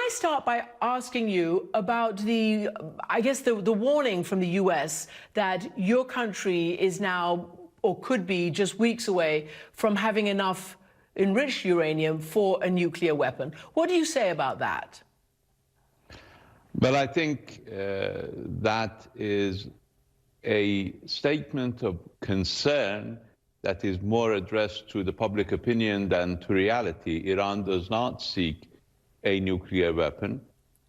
start by asking you about the, I guess, the warning from the US that your country is now, or could be, just weeks away from having enough enriched uranium for a nuclear weapon. What do you say about that? Well, I think that is a statement of concern that is more addressed to the public opinion than to reality. Iran does not seek a nuclear weapon.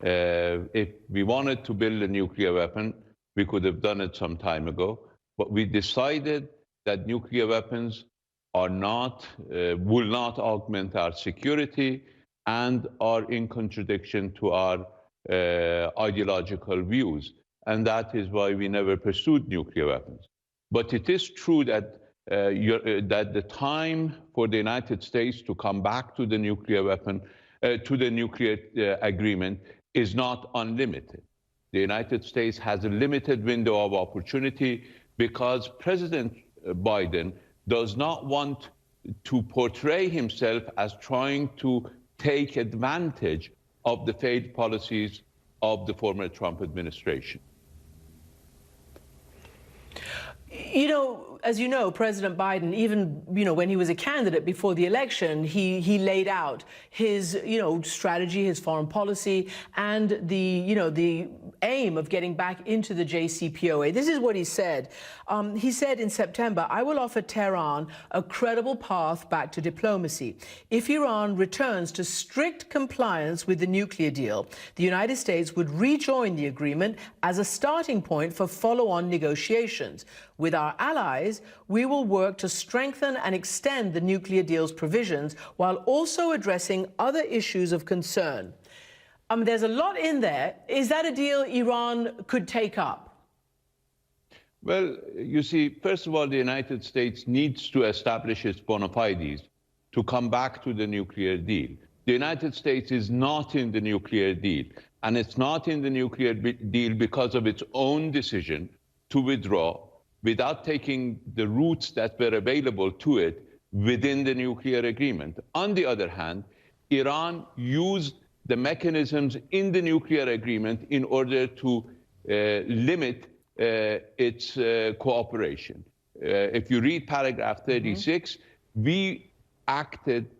If we wanted to build a nuclear weapon, we could have done it some time ago. But we decided that nuclear weapons are not, will not augment our security and are in contradiction to our ideological views. And that is why we never pursued nuclear weapons. But it is true that that the time for the United States to come back to the nuclear weapon, to the nuclear agreement, is not unlimited. The United States has a limited window of opportunity because President Biden does not want to portray himself as trying to take advantage of the failed policies of the former Trump administration. You know, as you know, President Biden, even, when he was a candidate before the election, he laid out his, strategy, his foreign policy, and the aim of getting back into the JCPOA. This is what he said. He said in September, "I will offer Tehran a credible path back to diplomacy. If Iran returns to strict compliance with the nuclear deal, the United States would rejoin the agreement as a starting point for follow-on negotiations. With our allies, we will work to strengthen and extend the nuclear deal's provisions while also addressing other issues of concern." There's a lot in there. Is that a deal Iran could take up? Well, you see, first of all, the United States needs to establish its bona fides to come back to the nuclear deal. The United States is not in the nuclear deal, and it's not in the nuclear deal because of its own decision to withdraw without taking the routes that were available to it within the nuclear agreement. On the other hand, Iran used the mechanisms in the nuclear agreement in order to limit its cooperation. If you read paragraph 36, we acted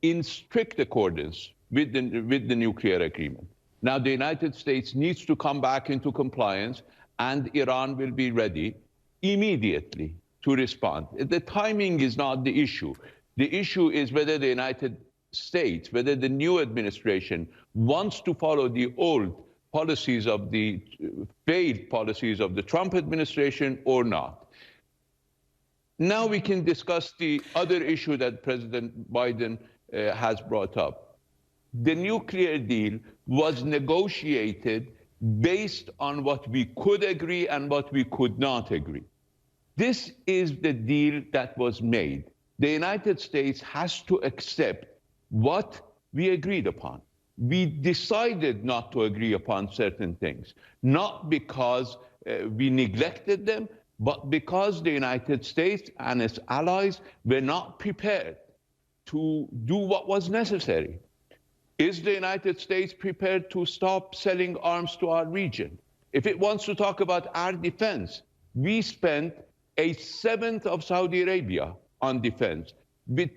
in strict accordance with the nuclear agreement. Now, the United States needs to come back into compliance, and Iran will be ready immediately to respond. The timing is not the issue. The issue is whether the United States, whether the new administration wants to follow the old policies of the failed policies of the Trump administration or not. Now we can discuss the other issue that President Biden has brought up. The nuclear deal was negotiated based on what we could agree and what we could not agree. This is the deal that was made. The United States has to accept what we agreed upon. We decided not to agree upon certain things, not because we neglected them, but because the United States and its allies were not prepared to do what was necessary. Is the United States prepared to stop selling arms to our region? If it wants to talk about our defense, we spent a seventh of Saudi Arabia on defense with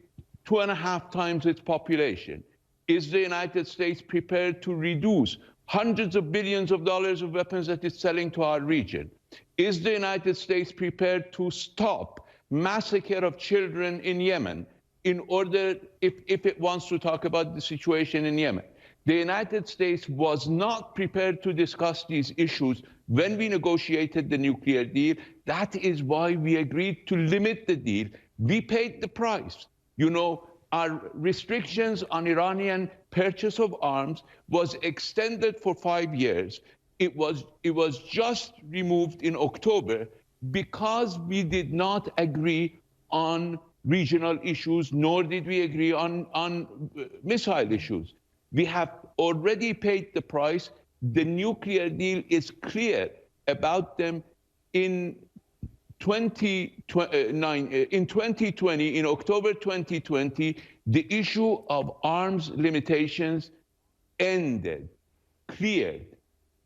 2.5 times its population. Is the United States prepared to reduce hundreds of billions of dollars of weapons that it's selling to our region? Is the United States prepared to stop massacre of children in Yemen in order, if it wants to talk about the situation in Yemen? The United States was not prepared to discuss these issues when we negotiated the nuclear deal. That is why we agreed to limit the deal. We paid the price. You know, our restrictions on Iranian purchase of arms was extended for 5 years. It was just removed in October because we did not agree on regional issues, nor did we agree on missile issues. We have already paid the price. The nuclear deal is clear about them. In 2020, in October 2020, the issue of arms limitations ended, cleared.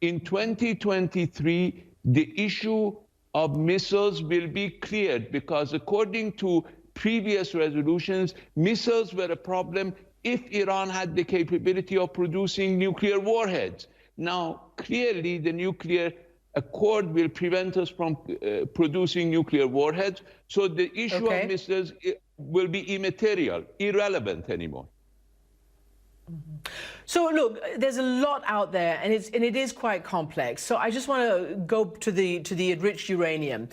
In 2023, the issue of missiles will be cleared because according to previous resolutions, missiles were a problem if Iran had the capability of producing nuclear warheads. Now, clearly, the nuclear accord will prevent us from producing nuclear warheads, so the issue of missiles will be immaterial, irrelevant anymore. So look, there's a lot out there, and it is quite complex. So I just want to go to the enriched uranium,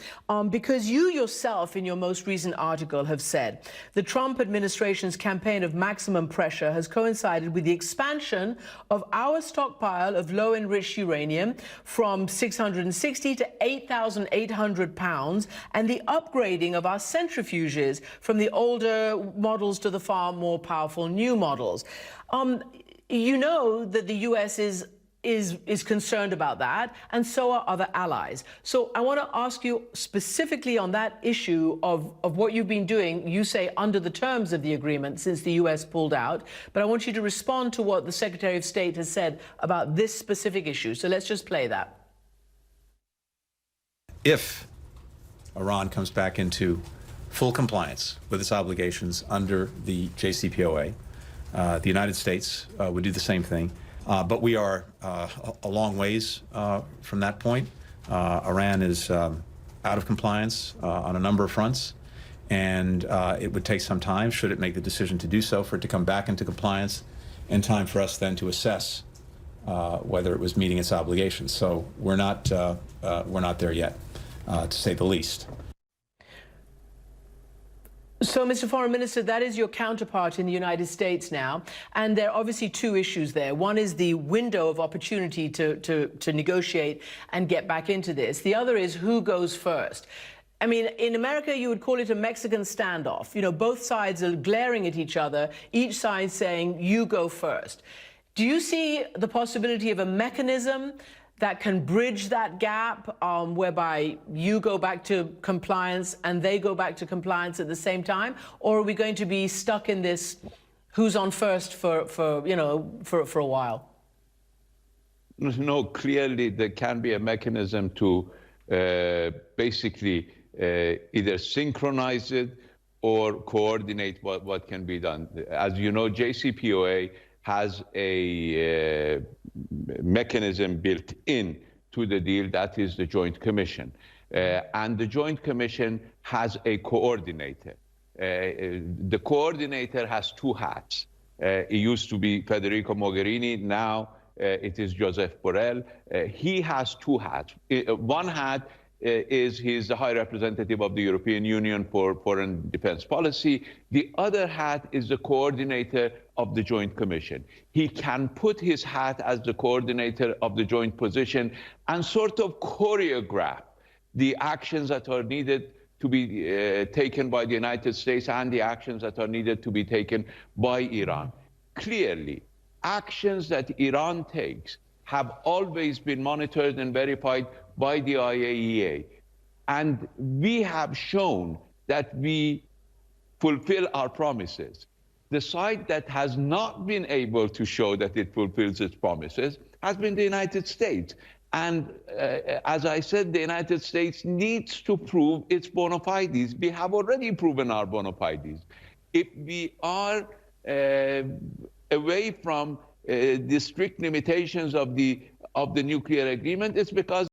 because you yourself, in your most recent article, have said the Trump administration's campaign of maximum pressure has coincided with the expansion of our stockpile of low-enriched uranium from 660 to 8,800 pounds, and the upgrading of our centrifuges from the older models to the far more powerful new models. You know that the U.S. is concerned about that, and so are other allies. So I want to ask you specifically on that issue of what you've been doing, you say under the terms of the agreement since the U.S. pulled out, but I want you to respond to what the Secretary of State has said about this specific issue. So let's just play that. If Iran comes back into full compliance with its obligations under the JCPOA, the United States would do the same thing, but we are a long ways from that point. Iran is out of compliance on a number of fronts, and it would take some time, should it make the decision to do so, for it to come back into compliance, and time for us then to assess whether it was meeting its obligations. So we're not there yet, to say the least. So, Mr. Foreign Minister, that is your counterpart in the United States now, and there are obviously two issues there. One is the window of opportunity to negotiate and get back into this. The other is who goes first. I mean, in America, you would call it a Mexican standoff. You know, both sides are glaring at each other, each side saying, you go first. Do you see the possibility of a mechanism that can bridge that gap, whereby you go back to compliance and they go back to compliance at the same time? Or are we going to be stuck in this who's on first for a while? No, clearly there can be a mechanism to basically either synchronize it or coordinate what can be done. As you know, JCPOA has a mechanism built in to the deal, that is the Joint Commission. And the Joint Commission has a coordinator. The coordinator has two hats. It used to be Federico Mogherini, now it is Joseph Borrell. He has two hats. One hat is he's the High Representative of the European Union for Foreign Defense Policy. The other hat is the coordinator of the Joint Commission. He can put his hat as the coordinator of the joint position and sort of choreograph the actions that are needed to be taken by the United States and the actions that are needed to be taken by Iran. Clearly, actions that Iran takes have always been monitored and verified by the IAEA. And we have shown that we fulfill our promises. The side that has not been able to show that it fulfills its promises has been the United States. And as I said, the United States needs to prove its bona fides. We have already proven our bona fides. If we are away from the strict limitations of the nuclear agreement, it's because